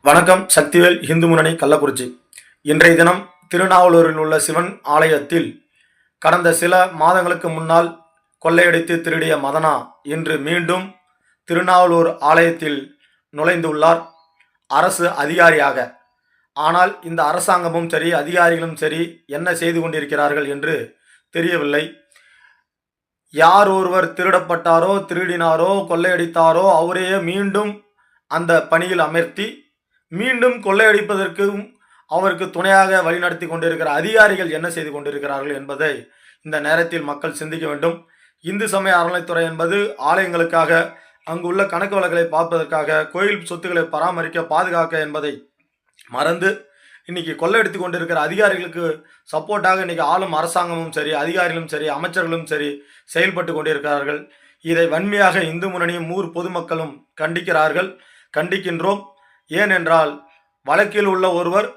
வணக்கம். சக்திவேல் இந்து முன்னணி கள்ளக்குறிச்சி. இன்றைய தினம் திருநாவலூரில் உள்ள சிவன் ஆலயத்தில் கடந்த சில மாதங்களுக்கு முன்னால் கொள்ளையடித்து திருடிய மதனா இன்று மீண்டும் திருநாவலூர் ஆலயத்தில் நுழைந்துள்ளார் அரசு அதிகாரியாக. ஆனால் இந்த அரசாங்கமும் சரி அதிகாரிகளும் சரி என்ன செய்து கொண்டிருக்கிறார்கள் என்று தெரியவில்லை. யார் ஒருவர் திருடப்பட்டாரோ திருடினாரோ கொள்ளையடித்தாரோ அவரையே மீண்டும் அந்த பணியில் அமர்த்தி மீண்டும் கொள்ளையடிப்பதற்கும் அவருக்கு துணையாக வழிநடத்தி கொண்டிருக்கிற அதிகாரிகள் என்ன செய்து கொண்டிருக்கிறார்கள் என்பதை இந்த நேரத்தில் மக்கள் சிந்திக்க வேண்டும். இந்து சமய அறநிலைத்துறை என்பது ஆலயங்களுக்காக, அங்குள்ள கணக்கு வழக்குகளை பார்ப்பதற்காக, கோயில் சொத்துக்களை பராமரிக்க பாதுகாக்க என்பதை மறந்து இன்னைக்கு கொள்ளையடித்து கொண்டிருக்கிற அதிகாரிகளுக்கு சப்போர்ட்டாக இன்னைக்கு ஆளும் அரசாங்கமும் சரி அதிகாரிகளும் சரி அமைச்சர்களும் சரி செயல்பட்டு கொண்டிருக்கிறார்கள். இதை வன்மையாக இந்து முன்னணியும் ஊர் பொதுமக்களும் கண்டிக்கின்றோம். ஏனென்றால் வழக்கில் உள்ள ஒருவர்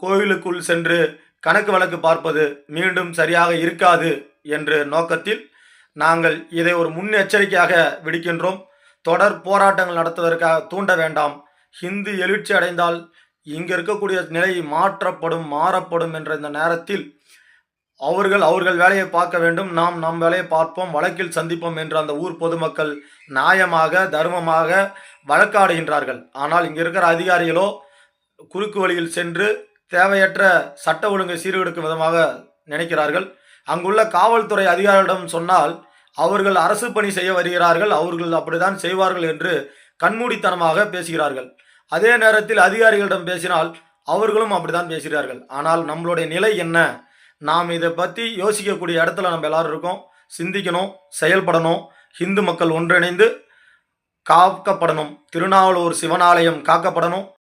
கோயிலுக்குள் சென்று கணக்கு வழக்கு பார்ப்பது மீண்டும் சரியாக இருக்காது என்ற நோக்கத்தில் நாங்கள் இதை ஒரு முன்னெச்சரிக்கையாக விடுக்கின்றோம். தொடர் போராட்டங்கள் நடத்துவதற்காக தூண்ட வேண்டாம். ஹிந்து எழுச்சி அடைந்தால் இங்கு இருக்கக்கூடிய நிலை மாறப்படும் என்ற இந்த நேரத்தில் அவர்கள் வேலையை பார்க்க வேண்டும், நாம் நம் வேலையை பார்ப்போம், வழக்கில் சந்திப்போம் என்று அந்த ஊர் பொதுமக்கள் நியாயமாக தர்மமாக வழக்காடுகின்றார்கள். ஆனால் இங்கே இருக்கிற அதிகாரிகளோ குறுக்கு வழியில் சென்று தேவையற்ற சட்ட ஒழுங்கை சீர்கெடுக்கும் விதமாக நினைக்கிறார்கள். அங்குள்ள காவல்துறை அதிகாரிகளிடம் சொன்னால் அவர்கள் அரசு பணி செய்ய வருகிறார்கள், அவர்கள் அப்படித்தான் செய்வார்கள் என்று கண்மூடித்தனமாக பேசுகிறார்கள். அதே நேரத்தில் அதிகாரிகளிடம் பேசினால் அவர்களும் அப்படித்தான் பேசுகிறார்கள். ஆனால் நம்மளுடைய நிலை என்ன? நாம் இதை பற்றி யோசிக்கக்கூடிய இடத்துல நம்ம எல்லாரும் இருக்கோம். சிந்திக்கணும், செயல்படணும். ஹிந்து மக்கள் ஒன்றிணைந்து காக்கப்படணும். திருநாவலூர் சிவனாலயம் காக்கப்படணும்.